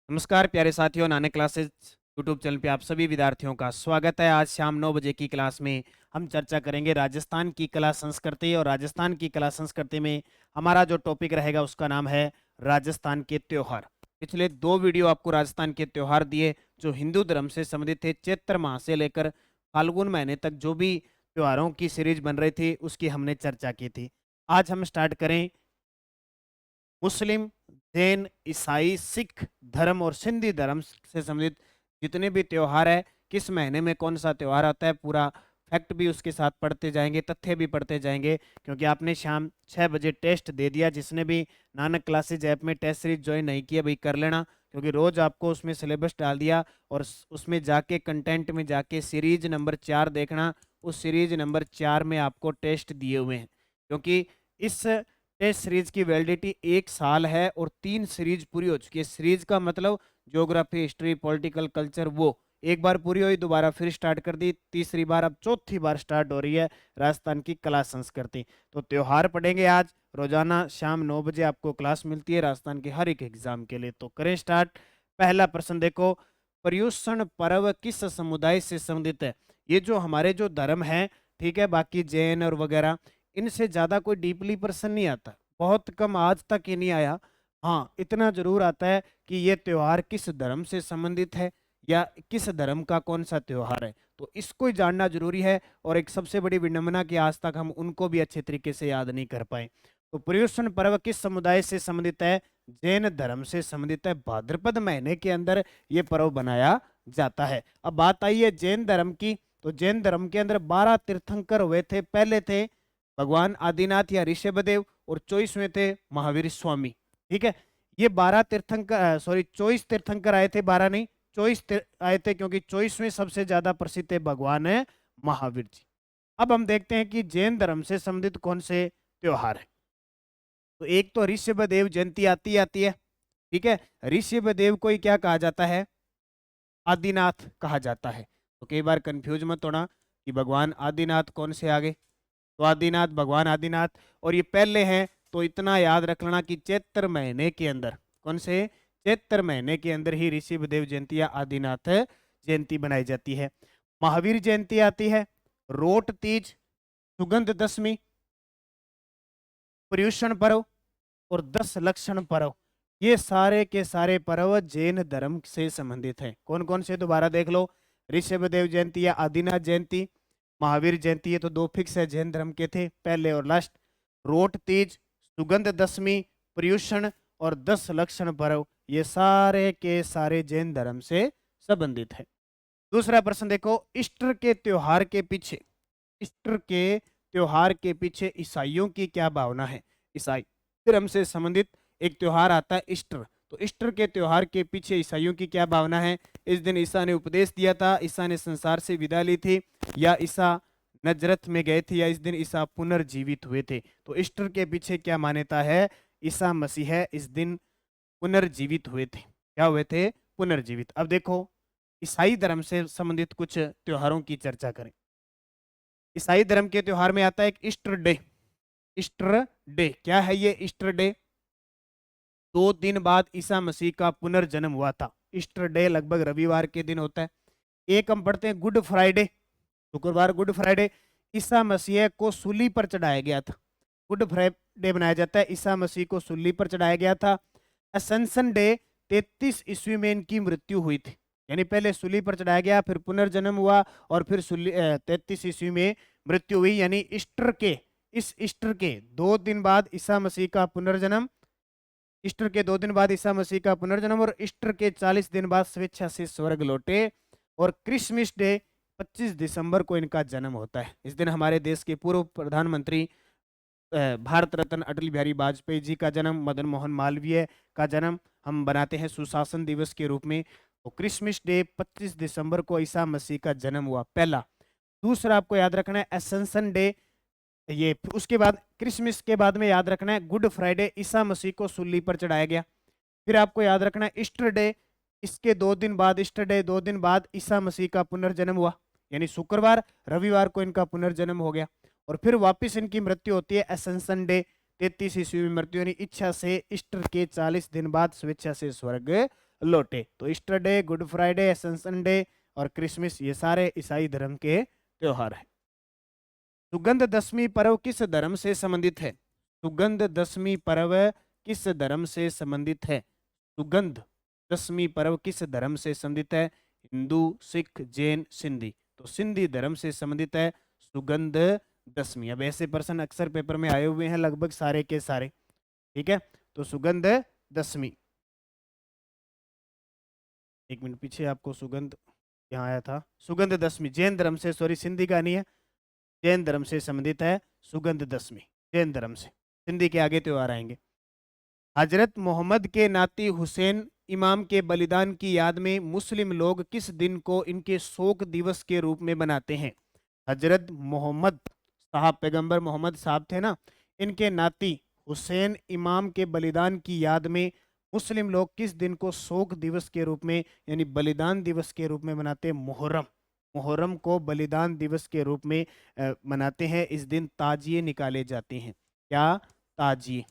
नमस्कार प्यारे साथियों, नानक क्लासेस यूट्यूब चैनल पे आप सभी विद्यार्थियों का स्वागत है। आज शाम 9 बजे की क्लास में हम चर्चा करेंगे राजस्थान की कला संस्कृति। और राजस्थान की कला संस्कृति में हमारा जो टॉपिक रहेगा उसका नाम है राजस्थान के त्योहार। पिछले 2 वीडियो आपको राजस्थान के त्योहार दिए जो हिंदू धर्म से संबंधित थे। चैत्र माह से लेकर फाल्गुन महीने तक जो भी त्योहारों की सीरीज बन रही थी उसकी हमने चर्चा की थी। आज हम स्टार्ट करें मुस्लिम, जैन, ईसाई, सिख धर्म और सिंधी धर्म से संबंधित जितने भी त्योहार है, किस महीने में कौन सा त्योहार आता है, पूरा फैक्ट भी उसके साथ पढ़ते जाएंगे, तथ्य भी पढ़ते जाएंगे। क्योंकि आपने शाम 6 बजे टेस्ट दे दिया। जिसने भी नानक क्लासेज ऐप में टेस्ट सीरीज ज्वाइन नहीं किया भाई कर लेना, क्योंकि रोज आपको उसमें सिलेबस डाल दिया और उसमें जाके कंटेंट में जाके सीरीज नंबर 4 देखना। उस सीरीज नंबर 4 में आपको टेस्ट दिए हुए हैं, क्योंकि इस टेस्ट सीरीज की वैलिडिटी 1 साल है और 3 सीरीज पूरी हो चुकी है। सीरीज का मतलब ज्योग्राफी, हिस्ट्री, पॉलिटिकल, कल्चर, वो एक बार पूरी हुई, दोबारा फिर स्टार्ट कर दी, तीसरी बार, अब चौथी बार स्टार्ट हो रही है राजस्थान की कला संस्कृति। तो त्योहार पढ़ेंगे आज। रोजाना शाम 9 बजे आपको क्लास मिलती है राजस्थान के हर एक एग्जाम के लिए। तो करें स्टार्ट। पहला प्रश्न देखो, पर्युषण पर्व किस समुदाय से संबंधित है? ये जो हमारे जो धर्म है, ठीक है, बाकी जैन और वगैरह, इनसे ज्यादा कोई डीपली प्रश्न नहीं आता, बहुत कम, आज तक ही नहीं आया। हाँ, इतना जरूर आता है कि ये त्योहार किस धर्म से संबंधित है या किस धर्म का कौन सा त्योहार है, तो इसको ही जानना जरूरी है। और एक सबसे बड़ी विडंबना कि आज तक हम उनको भी अच्छे तरीके से याद नहीं कर पाए। तो पर्युषण पर्व किस समुदाय से संबंधित है? जैन धर्म से संबंधित है। भाद्रपद महीने के अंदर ये पर्व बनाया जाता है। अब बात आई है जैन धर्म की, तो जैन धर्म के अंदर 12 तीर्थंकर हुए थे। पहले थे भगवान आदिनाथ या ऋषभदेव और 24वें थे महावीर स्वामी। ठीक है, ये 12 तीर्थंकर, सॉरी 24 तीर्थंकर आए थे, 12 नहीं, 24 आए थे, क्योंकि 24वें सबसे ज्यादा प्रसिद्ध है भगवान है महावीर जी। अब हम देखते हैं कि जैन धर्म से संबंधित कौन से त्योहार है। तो एक तो ऋषभदेव जयंती आती है। ठीक है, ऋषभदेव को ही क्या कहा जाता है? आदिनाथ कहा जाता है। तो कई बार कंफ्यूज मत होना कि भगवान आदिनाथ कौन से आगे, तो आदिनाथ, भगवान आदिनाथ। और ये पहले हैं, तो इतना याद रख लेना कि चैत्र महीने के अंदर, कौन से? चैत्र महीने के अंदर ही ऋषभदेव जयंती या आदिनाथ जयंती बनाई जाती है। महावीर जयंती आती है, रोट तीज, सुगंध दशमी, पर्युषण पर्व और 10 लक्षण पर्व। ये सारे के सारे पर्व जैन धर्म से संबंधित हैं। कौन कौन से? दोबारा देख लो, ऋषभदेव जयंती या आदिनाथ जयंती, महावीर जयंती, ये तो 2 फिक्स है, जैन धर्म के थे, पहले और लास्ट। रोट तीज, सुगंध दशमी, पर्युषण और 10 लक्षण पर्व, ये सारे के सारे जैन धर्म से संबंधित है। दूसरा प्रश्न देखो, ईस्टर के त्योहार के पीछे, ईस्टर के त्योहार के पीछे ईसाइयों की क्या भावना है? ईसाई धर्म से संबंधित एक त्योहार आता है ईस्टर। तो ईस्टर के त्योहार के पीछे ईसाइयों की क्या भावना है? इस दिन ईसा ने उपदेश दिया था, ईसा ने संसार से विदा ली थी, या ईसा नजरत में गए थे, या इस दिन ईसा पुनर्जीवित हुए थे? तो ईस्टर के पीछे क्या मान्यता है? ईसा मसीह है इस दिन पुनर्जीवित हुए थे। क्या हुए थे? पुनर्जीवित। अब देखो, ईसाई धर्म से संबंधित कुछ त्योहारों की चर्चा करें। ईसाई धर्म के त्योहार में आता है एक ईस्टर डे। ईस्टर डे क्या है? ये ईस्टर डे 2 दिन बाद ईसा मसीह का पुनर्जन्म हुआ था। ईस्टर डे लगभग रविवार के दिन होता है। एक हम पढ़ते हैं गुड फ्राइडे, शुक्रवार गुड फ्राइडे, ईसा मसीह को सूली पर चढ़ाया गया था। गुड फ्राइडे बनाया जाता है, ईसा मसीह को सूली पर चढ़ाया गया था। असेंशन डे 33 ईस्वी में इनकी मृत्यु हुई थी, यानी पहले सूली पर चढ़ाया गया, फिर पुनर्जन्म हुआ और फिर 33 ईस्वी में मृत्यु हुई। यानी ईस्टर के, इस ईस्टर के 2 दिन बाद ईसा मसीह का पुनर्जन्म, ईस्टर के 2 दिन बाद ईसा मसीह का पुनर्जन्म, और ईस्टर के 40 दिन बाद स्वेच्छा से स्वर्ग लौटे। और क्रिसमस डे 25 दिसंबर को इनका जन्म होता है। इस दिन हमारे देश के पूर्व प्रधानमंत्री भारत रत्न अटल बिहारी वाजपेयी जी का जन्म, मदन मोहन मालवीय का जन्म हम बनाते हैं सुशासन दिवस के रूप में। तो क्रिसमस डे 25 दिसंबर को ईसा मसीह का जन्म हुआ, पहला। दूसरा आपको याद रखना है एसेंशन डे, ये उसके बाद क्रिसमस के बाद में याद रखना है गुड फ्राइडे, ईसा मसीह को सूली पर चढ़ाया गया। फिर आपको याद रखना है ईस्टर डे, इसके 2 दिन बाद, ईस्टर डे 2 दिन बाद ईसा मसीह का पुनर्जन्म हुआ, यानी शुक्रवार रविवार को इनका पुनर्जन्म हो गया। और फिर वापस इनकी मृत्यु होती है एसेंशन डे 33 ईस्वी में मृत्यु, यानी इच्छा से ईस्टर के 40 दिन बाद स्वेच्छा से स्वर्ग लौटे। तो Easter day, good Friday, ascension day और क्रिसमस ये सारे ईसाई धर्म के त्योहार हैं। सुगंध दशमी पर्व किस धर्म से संबंधित है? सुगंध दशमी पर्व किस धर्म से संबंधित है? सुगंध दशमी पर्व किस धर्म से संबंधित है? हिंदू, सिख, जैन, सिंधी। तो सिंधी धर्म से संबंधित है सुगंध दशमी। अब ऐसे प्रश्न अक्सर पेपर में आए हुए हैं लगभग सारे के सारे, ठीक है। तो सुगंध दशमी, एक मिनट पीछे आपको सुगंध यहाँ आया था, सुगंध दशमी जैन धर्म से, सॉरी सिंधी का नहीं है, जैन धर्म से संबंधित है सुगंध दशमी, जैन धर्म से। सिंधी के आगे त्योहार आएंगे। हजरत मोहम्मद के नाती हुसैन इमाम के बलिदान की याद में मुस्लिम लोग किस दिन को इनके शोक दिवस के रूप में बनाते हैं? हजरत मोहम्मद साहब, पैगंबर मोहम्मद साहब थे ना, इनके नाती हुसैन इमाम के बलिदान की याद में मुस्लिम लोग किस दिन को शोक दिवस के रूप में यानी बलिदान दिवस के रूप में मनाते हैं? मुहर्रम। मुहर्रम को बलिदान दिवस के रूप में मनाते हैं। इस दिन ताजिए निकाले जाते हैं। क्या? ताजिए,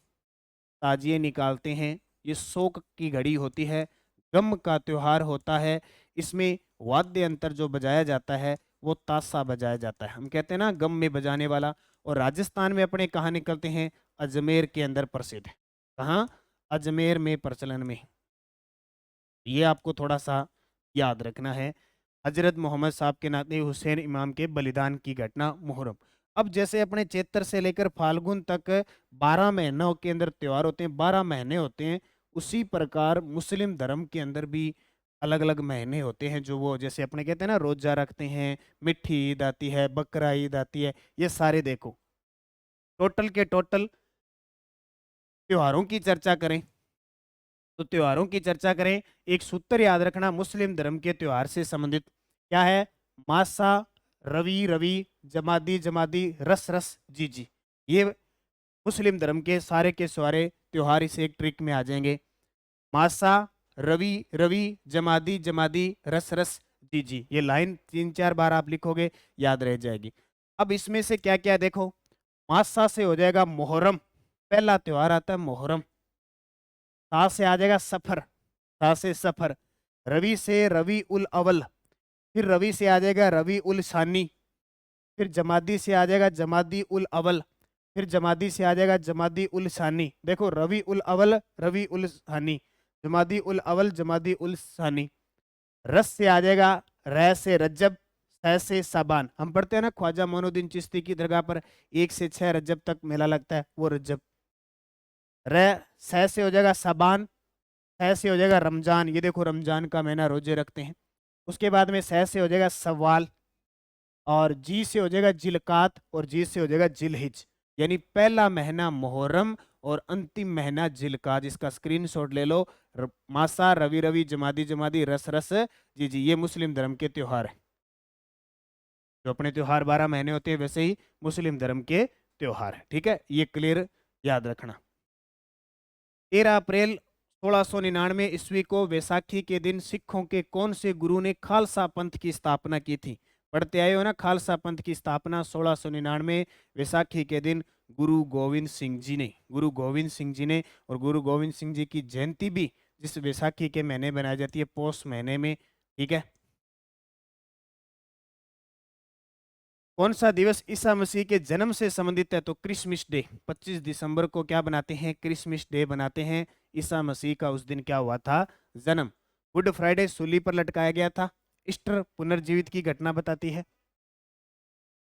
ताजिए निकालते हैं। ये शोक की घड़ी होती है, गम का त्योहार होता है। इसमें वाद्य यंत्र जो बजाया जाता है वो ताशा बजाया जाता है, हम कहते हैं ना गम में बजाने वाला। और राजस्थान में अपने कहाँ निकलते हैं? अजमेर के अंदर प्रसिद्ध है। कहाँ? अजमेर में प्रचलन में। ये आपको थोड़ा सा याद रखना है। हजरत मोहम्मद साहब के नाते हुसैन इमाम के बलिदान की घटना मुहर्रम। अब जैसे अपने चैत्र से लेकर फाल्गुन तक 12 महीनों के अंदर त्योहार होते हैं, 12 महीने होते हैं, उसी प्रकार मुस्लिम धर्म के अंदर भी अलग अलग महीने होते हैं जो वो जैसे अपने कहते हैं ना रोजा रखते हैं, मिठी ईद आती है, बकरा ईद आती है, ये सारे देखो टोटल के टोटल त्योहारों की चर्चा करें तो त्योहारों की चर्चा करें, एक सूत्र याद रखना मुस्लिम धर्म के त्योहार से संबंधित क्या है? मासा, रवि रवि, जमादी जमादी, रस रस, जी जी। ये मुस्लिम धर्म के सारे त्योहार इस एक ट्रिक में आ जाएंगे। मासा, रवि रवि, जमादी जमादी, रस रस, जी जी। ये लाइन 3-4 बार आप लिखोगे याद रह जाएगी। अब इसमें से क्या क्या देखो, मासा से हो जाएगा मुहर्रम, पहला त्योहार आता है मुहर्रम। सा से आ जाएगा सफर, सा से सफर। रवि से रवि उल अवल, फिर रवि से आ जाएगा रवि उल सानी, फिर जमादी से आ जाएगा जमादी उल अवल, फिर जमादी से आ जाएगा जमादी उल सानी। देखो रवि उल अवल, रवि उल सानी, जमादी उल अवल, जमादी उल सानी। रस से आ जाएगा रै से रजब, सै से साबान। हम पढ़ते हैं ना ख्वाजा मोइनुद्दीन चिश्ती की दरगाह पर 1 से 6 रजब तक मेला लगता है, वो रजब। रै सै से हो जाएगा साबान, सै से हो जाएगा रमजान, ये देखो रमजान का महीना रोजे रखते हैं। उसके बाद में सै से हो जाएगा सवाल, और जी से हो जाएगा जिलकात, और जी से हो जाएगा जिलहिज। यानी पहला महीना मुहर्रम और अंतिम महीना जिलकात। इसका स्क्रीनशॉट ले लो। मासा, रवि रवि, जमादी जमादी, रस रस, जी जी। ये मुस्लिम धर्म के त्योहार है। जो अपने त्योहार 12 महीने होते हैं वैसे ही मुस्लिम धर्म के त्योहार है, ठीक है। ये क्लियर याद रखना। 13 अप्रैल 1699 ईस्वी को वैसाखी के दिन सिखों के कौन से गुरु ने खालसा पंथ की स्थापना की थी? पढ़ते आए हो ना, खालसा पंथ की स्थापना 1699 वैसाखी के दिन गुरु गोविंद सिंह जी ने, गुरु गोविंद सिंह जी ने। और गुरु गोविंद सिंह जी की जयंती भी जिस वैसाखी के महीने बनाई जाती है, पौष महीने में, ठीक है। कौन सा दिवस ईसा मसीह के जन्म से संबंधित है? तो क्रिसमस डे। 25 दिसंबर को क्या बनाते हैं? क्रिसमस डे बनाते हैं। ईसा मसीह का उस दिन क्या हुआ था? जन्म। गुड फ्राइडे सूली पर लटकाया गया था। ईस्टर पुनर्जीवित की घटना बताती है।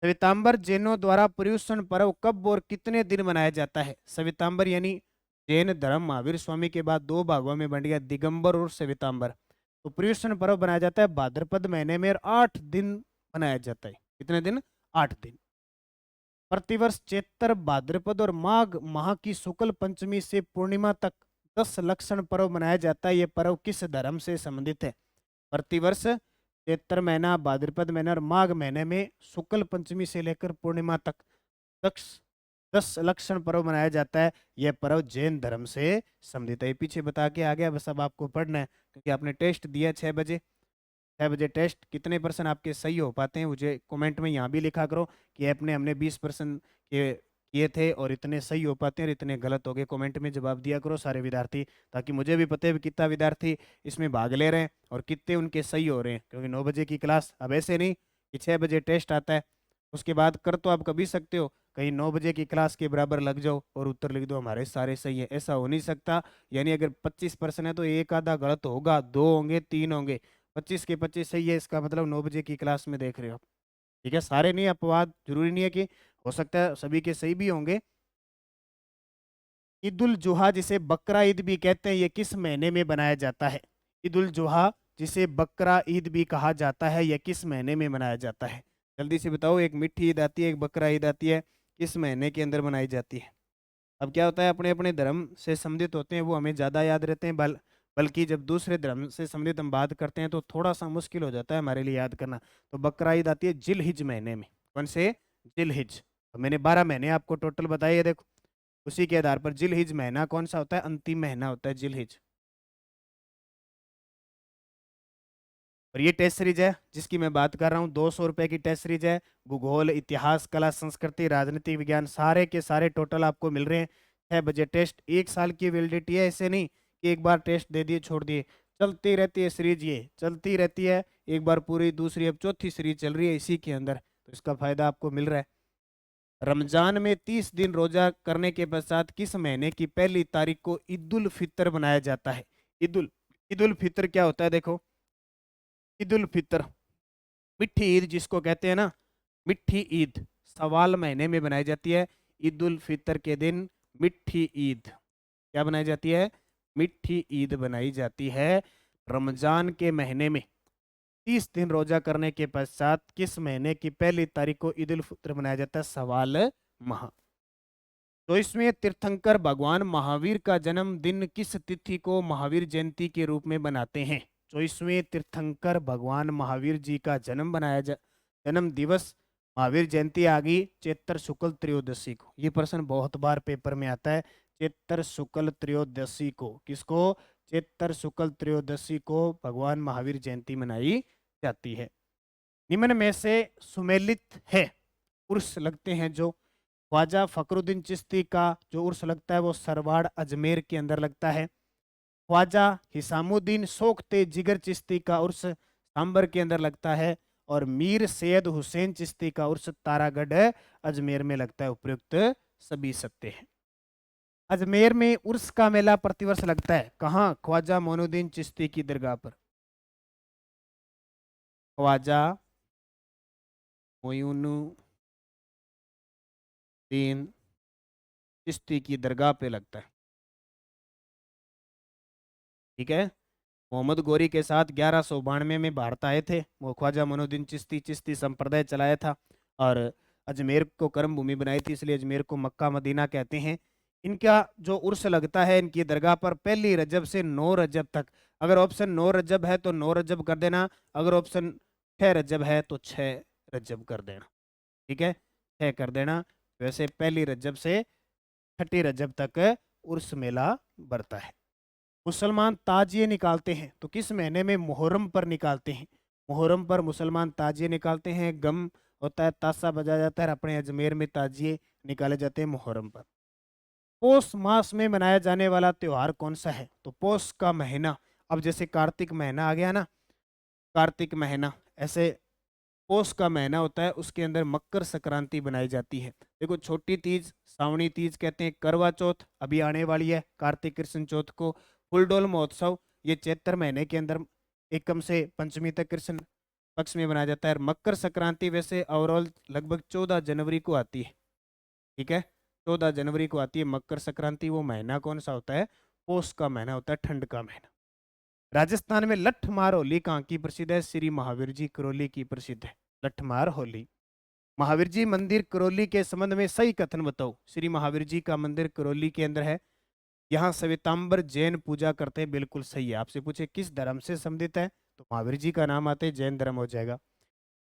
श्वेतांबर जैनों द्वारा पर्युषण पर्व कब और कितने दिन मनाया जाता है? श्वेतांबर यानी जैन धर्म महावीर स्वामी के बाद 2 भागों में बंट गया, दिगंबर और श्वेतांबर। तो पर्युषण पर्व बनाया जाता है भाद्रपद महीने में और 8 दिन मनाया जाता है। कितने दिन? 8 दिन। प्रतिवर्ष चैत्र, भाद्रपद और माघ माह की शुक्ल पंचमी से पूर्णिमा तक 10 लक्षण पर्व मनाया जाता है। यह पर्व किस धर्म से संबंधित है? प्रतिवर्ष चैत्र महीना, भाद्रपद महीना और माघ महीने में शुक्ल पंचमी से लेकर पूर्णिमा तक 10 लक्षण पर्व मनाया जाता है। यह पर्व जैन धर्म से संबंधित है। पीछे बता के आ गया, बस अब आपको पढ़ना है क्योंकि आपने टेस्ट दिया 6 बजे। 6 बजे टेस्ट, कितने % आपके सही हो पाते हैं मुझे कमेंट में यहाँ भी लिखा करो कि ऐप ने हमने 20% किए थे और इतने सही हो पाते हैं और इतने गलत हो गए। कमेंट में जवाब दिया करो सारे विद्यार्थी, ताकि मुझे भी पता है भी कितना विद्यार्थी इसमें भाग ले रहे हैं और कितने उनके सही हो रहे हैं। क्योंकि 9 बजे की क्लास, अब ऐसे नहीं कि 6 बजे टेस्ट आता है उसके बाद कर तो आप कभी सकते हो, कहीं 9 बजे की क्लास के बराबर लग जाओ और उत्तर लिख दो हमारे सारे सही है, ऐसा हो नहीं सकता। यानी अगर 25% है तो एक आधा गलत होगा, 2 होंगे 3 होंगे, 25 के 25 सही है, इसका मतलब 9 बजे की क्लास में देख रहे हो। ठीक है, सारे नहीं, अपवाद जरूरी नहीं है कि हो सकता है सभी के सही भी होंगे। ईद उल जुहा जिसे बकरा ईद भी कहते हैं, ये किस महीने में बनाया जाता है? ईद उल जुहा जिसे बकरा ईद भी कहा जाता है, यह किस महीने में मनाया जाता है? जल्दी से बताओ, एक मीठी ईद आती है, एक बकरा ईद आती है, किस महीने के अंदर मनाई जाती है? अब क्या होता है, अपने अपने धर्म से संबंधित होते हैं वो हमें ज़्यादा याद रहते हैं, बल्कि जब दूसरे धर्म से संबंधित हम बात करते हैं तो थोड़ा सा मुश्किल हो जाता है हमारे लिए याद करना। तो बकरा ईद आती है जिल हिज महीने में। कौन से? जिल हिज। तो मैंने 12 महीने आपको टोटल बताए, ये देखो उसी के आधार पर जिल हिज महीना कौन सा होता है? अंतिम महीना होता है जिल हिज। और ये टेस्ट सीरीज है जिसकी मैं बात कर रहा हूँ, 200 रुपए की टेस्ट सीरीज है। भूगोल, इतिहास, कला, संस्कृति, राजनीतिक विज्ञान, सारे के सारे टोटल आपको मिल रहे हैं। 6 बजे टेस्ट, 1 साल की वैलिडिटी है, ऐसे नहीं कि एक बार टेस्ट दे दिए छोड़ दिए, चलती रहती है सीरीज, ये चलती रहती है। एक बार पूरी, दूसरी, अब चौथी सीरीज चल रही है इसी के अंदर, तो इसका फायदा आपको मिल रहा है। रमजान में 30 दिन रोजा करने के पश्चात किस महीने की पहली तारीख को ईद उल फितर मनाया जाता है? ईद उल फितर क्या होता है देखो, ईद उल फितर मिठी ईद जिसको कहते हैं ना, मिठी ईद सवाल महीने में बनाई जाती है। ईद उल फितर के दिन मिठी ईद क्या बनाई जाती है? मिठी ईद बनाई जाती है रमजान के महीने में। 30 दिन रोजा करने के पश्चात किस महीने की पहली तारीख को ईद उल फितर मनाया जाता है? सवाल माह। तो इसमें तीर्थंकर भगवान महावीर का जन्मदिन किस तिथि को महावीर जयंती के रूप में बनाते हैं? 24वें तीर्थंकर भगवान महावीर जी का जन्म दिवस, महावीर जयंती आ गई चैत्र शुक्ल त्रयोदशी को। ये प्रश्न बहुत बार पेपर में आता है, चैत्र शुक्ल त्रयोदशी को। किसको? चैत्र शुक्ल त्रयोदशी को भगवान महावीर जयंती मनाई जाती है। निम्न में से सुमेलित है उर्स लगते हैं जो, ख्वाजा फखरुद्दीन चिश्ती का जो उर्स लगता है वो सरवाड़ अजमेर के अंदर लगता है। ख्वाजा हिसामुद्दीन सोख्ते जिगर चिश्ती का उर्स सांबर के अंदर लगता है। और मीर सैयद हुसैन चिश्ती का उर्स तारागढ़ अजमेर में लगता है। उपयुक्त सभी सत्य है। अजमेर में उर्स का मेला प्रतिवर्ष लगता है, कहाँ? ख्वाजा मोइनुद्दीन चिश्ती की दरगाह पर। ख्वाजा मोइनुद्दीन चिश्ती की दरगाह पे लगता है। ठीक है, मोहम्मद गोरी के साथ 1192 में भारत आए थे वो, ख्वाजा मोइनुद्दीन चिश्ती संप्रदाय चलाया था और अजमेर को कर्म भूमि बनाई थी, इसलिए अजमेर को मक्का मदीना कहते हैं। इनका जो उर्स लगता है इनकी दरगाह पर 1 रजब से 9 रजब तक। अगर ऑप्शन 9 रजब है तो 9 रजब कर देना, अगर ऑप्शन 6 रजब है तो 6 रजब कर देना। ठीक है, 6 कर देना। वैसे 1 रजब से 6 रजब तक उर्स मेला बढ़ता है। मुसलमान ताजिए निकालते हैं तो किस महीने में? मुहर्रम पर निकालते हैं। मुहर्रम पर मुसलमान ताजिए निकालते हैं, गम होता है, ताशा बजाया जाता है। अपने अजमेर में ताजिए निकाले जाते हैं मुहर्रम पर। पौष मास में मनाया जाने वाला त्योहार कौन सा है? तो पौष का महीना, अब जैसे कार्तिक महीना आ गया ना, कार्तिक महीना, ऐसे पौष का महीना होता है, उसके अंदर मकर संक्रांति बनाई जाती है। देखो, छोटी तीज, सावणी तीज कहते हैं, करवा चौथ अभी आने वाली है कार्तिक कृष्ण चौथ को, फुलडोल महोत्सव ये चैत्र महीने के अंदर एकम से पंचमी तक कृष्ण पक्ष में मनाया जाता है। मकर संक्रांति वैसे ओवरऑल लगभग 14 जनवरी को आती है। ठीक है, 14 जनवरी को आती है मकर संक्रांति। वो महीना कौन सा होता है? पौष का महीना होता है, ठंड का महीना। राजस्थान में लठमार होली कहाँ की प्रसिद्ध है? श्री महावीर जी करौली की प्रसिद्ध है लठमार होली। महावीर जी मंदिर करौली के संबंध में सही कथन बताओ। श्री महावीर जी का मंदिर करौली के अंदर है, यहाँ श्वेतांबर जैन पूजा करते हैं, बिल्कुल सही है। आपसे पूछे किस धर्म से संबंधित है तो महावीर जी का नाम आते जैन धर्म हो जाएगा।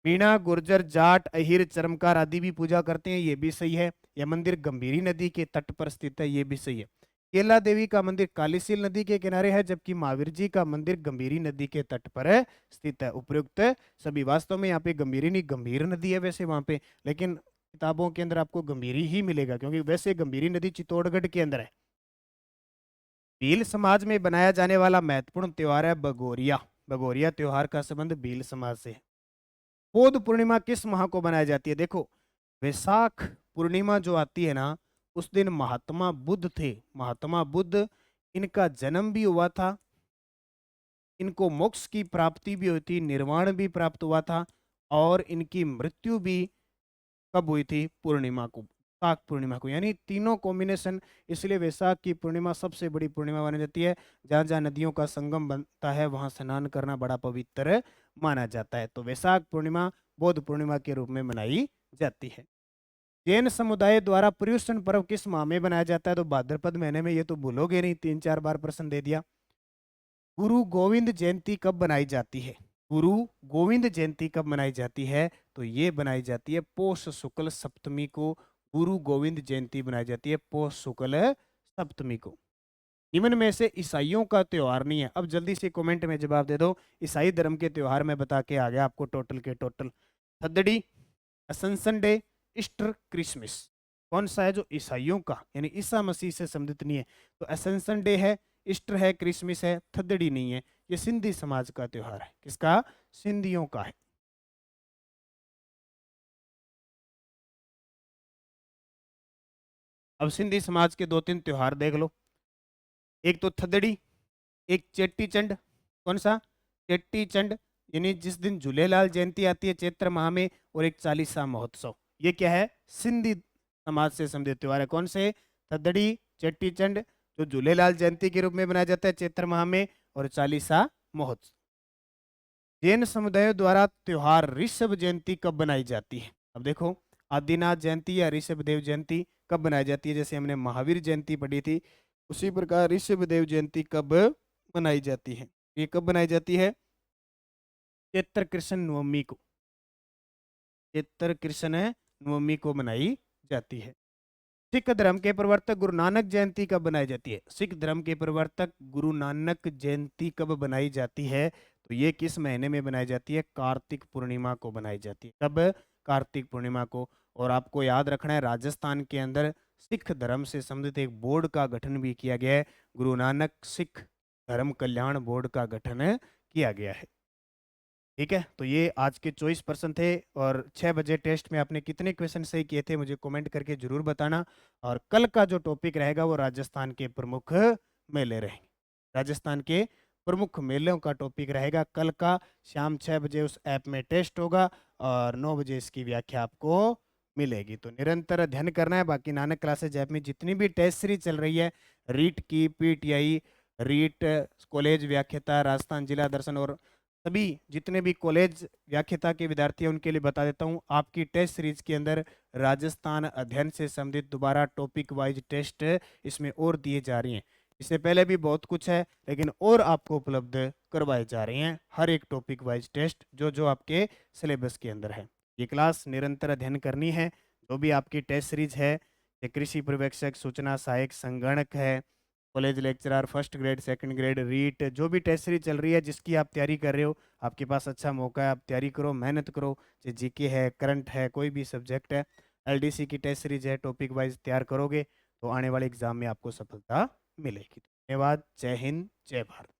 मीणा, गुर्जर, जाट, अहिर, चरमकार आदि भी पूजा करते हैं, ये भी सही है। यह मंदिर गंभीरी नदी के तट पर स्थित है, ये भी सही है। केला देवी का मंदिर कालीसील नदी के किनारे है, जबकि महावीर जी का मंदिर गंभीरी नदी के तट पर स्थित है। उपयुक्त सभी। वास्तव में यहाँ पे गंभीरी नहीं, गंभीर नदी है वैसे वहां पे, लेकिन किताबों के अंदर आपको गंभीरी ही मिलेगा, क्योंकि वैसे गंभीरी नदी चित्तौड़गढ़ के अंदर है। भील समाज में बनाया जाने वाला महत्वपूर्ण त्योहार है भगोरिया। भगोरिया त्योहार का संबंध भील समाज से है। पौध पूर्णिमा किस माह को बनाई जाती है? देखो, वैशाख पूर्णिमा जो आती है ना, उस दिन महात्मा बुद्ध थे। महात्मा बुद्ध, इनका जन्म भी हुआ था, इनको मोक्ष की प्राप्ति भी हुई थी, निर्वाण भी प्राप्त हुआ था, और इनकी मृत्यु भी कब हुई थी? पूर्णिमा को, वैशाख पूर्णिमा को, यानी तीनों कॉम्बिनेशन। इसलिए वैशाख की पूर्णिमा सबसे बड़ी पूर्णिमा मानी जाती है। जहाँ जहाँ नदियों का संगम बनता है वहाँ स्नान करना बड़ा पवित्र माना जाता है। तो वैशाख पूर्णिमा बौद्ध पूर्णिमा के रूप में मनाई जाती है। जैन समुदाय द्वारा पर्युषण पर्व किस माह में बनाया जाता है? तो भाद्रपद महीने में। ये तो भूलोगे नहीं, 3-4 बार प्रश्न दे दिया। गुरु गोविंद जयंती कब बनाई जाती है? गुरु गोविंद जयंती कब मनाई जाती है? तो ये बनाई जाती है पौष शुक्ल सप्तमी को। गुरु गोविंद जयंती बनाई जाती है पौष शुक्ल सप्तमी को। निम्न में से ईसाइयों का त्योहार नहीं है। अब जल्दी से कमेंट में जवाब दे दो। ईसाई धर्म के त्योहार में बता के आ गया आपको टोटल के टोटल। थदड़ी, असंसन डे, ईस्टर, क्रिसमस। कौन सा है जो ईसाइयों का यानी ईसा मसीह से संबंधित नहीं है? तो असंसन डे है, ईस्टर है, क्रिसमस है, थदड़ी नहीं है। ये सिंधी समाज का त्योहार है। किसका? सिंधियों का है। अब सिंधी समाज के 2-3 त्योहार देख लो। एक तो थदड़ी, एक चेट्टी चंड। कौन सा? चेट्टी चंड, यानी जिस दिन झूलेलाल जयंती आती है चैत्र माह में। और एक चालीसा महोत्सव। ये क्या है? सिंधी समाज से संबंधित त्योहार है। कौन से? थदड़ी, चेट्टी चंड, जो झूलेलाल जयंती के रूप में मनाया जाता है चैत्र माह में, और चालीसा महोत्सव। जैन समुदायों द्वारा त्योहार ऋषभ जयंती कब बनाई जाती है? अब देखो, आदिनाथ जयंती या ऋषभ देव जयंती कब बनाई जाती है? जैसे हमने महावीर जयंती पढ़ी थी, उसी प्रकार ऋषभ देव जयंती कब मनाई जाती है? ये कब बनाई जाती है? चैत्र कृष्ण नवमी को। चैत्र कृष्ण नवमी को मनाई जाती है। सिख धर्म के प्रवर्तक गुरु नानक जयंती कब बनाई जाती है? सिख धर्म के प्रवर्तक गुरु नानक जयंती कब बनाई जाती है? तो ये किस महीने में बनाई जाती है? कार्तिक पूर्णिमा को बनाई जाती है। कब? कार्तिक पूर्णिमा को। और आपको याद रखना है, राजस्थान के अंदर सिख धर्म से संबंधित एक बोर्ड का गठन भी किया गया है। गुरु नानक सिख धर्म कल्याण बोर्ड का गठन किया गया है। ठीक है, तो ये आज के 24% थे। और 6 बजे टेस्ट में आपने कितने क्वेश्चन सही किए थे मुझे कमेंट करके जरूर बताना। और कल का जो टॉपिक रहेगा वो राजस्थान के प्रमुख मेले रहेंगे। राजस्थान के प्रमुख मेलों का टॉपिक रहेगा कल का। शाम 6 बजे उस ऐप में टेस्ट होगा और 9 बजे इसकी व्याख्या आपको मिलेगी। तो निरंतर अध्ययन करना है। बाकी नानक क्लासेज ऐप में जितनी भी टेस्ट सीरीज चल रही है, रीट की, पीटीआई, रीट, कॉलेज व्याख्याता, राजस्थान जिला दर्शन, और सभी जितने भी कॉलेज व्याख्याता के विद्यार्थी हैं उनके लिए बता देता हूं, आपकी टेस्ट सीरीज के अंदर राजस्थान अध्ययन से संबंधित दोबारा टॉपिक वाइज टेस्ट इसमें और दिए जा रही हैं। इससे पहले भी बहुत कुछ है, लेकिन और आपको उपलब्ध करवाए जा रहे हैं हर एक टॉपिक वाइज टेस्ट जो जो आपके सिलेबस के अंदर है। ये क्लास निरंतर अध्ययन करनी है। जो भी आपकी टेस्ट सीरीज है, ये कृषि पर्यवेक्षक, सूचना सहायक, संगणक है, college lecturer, first grade, second grade, REET, जो भी टेस्ट सीरीज चल रही है जिसकी आप तैयारी कर रहे हो, आपके पास अच्छा मौका है। आप तैयारी करो, मेहनत करो। चाहे जीके है, करंट है, कोई भी सब्जेक्ट है, एलडीसी की टेस्ट सीरीज है, टॉपिक वाइज तैयार करोगे तो आने वाले एग्जाम में आपको सफलता मिलेगी। धन्यवाद। जय हिंद, जय भारत।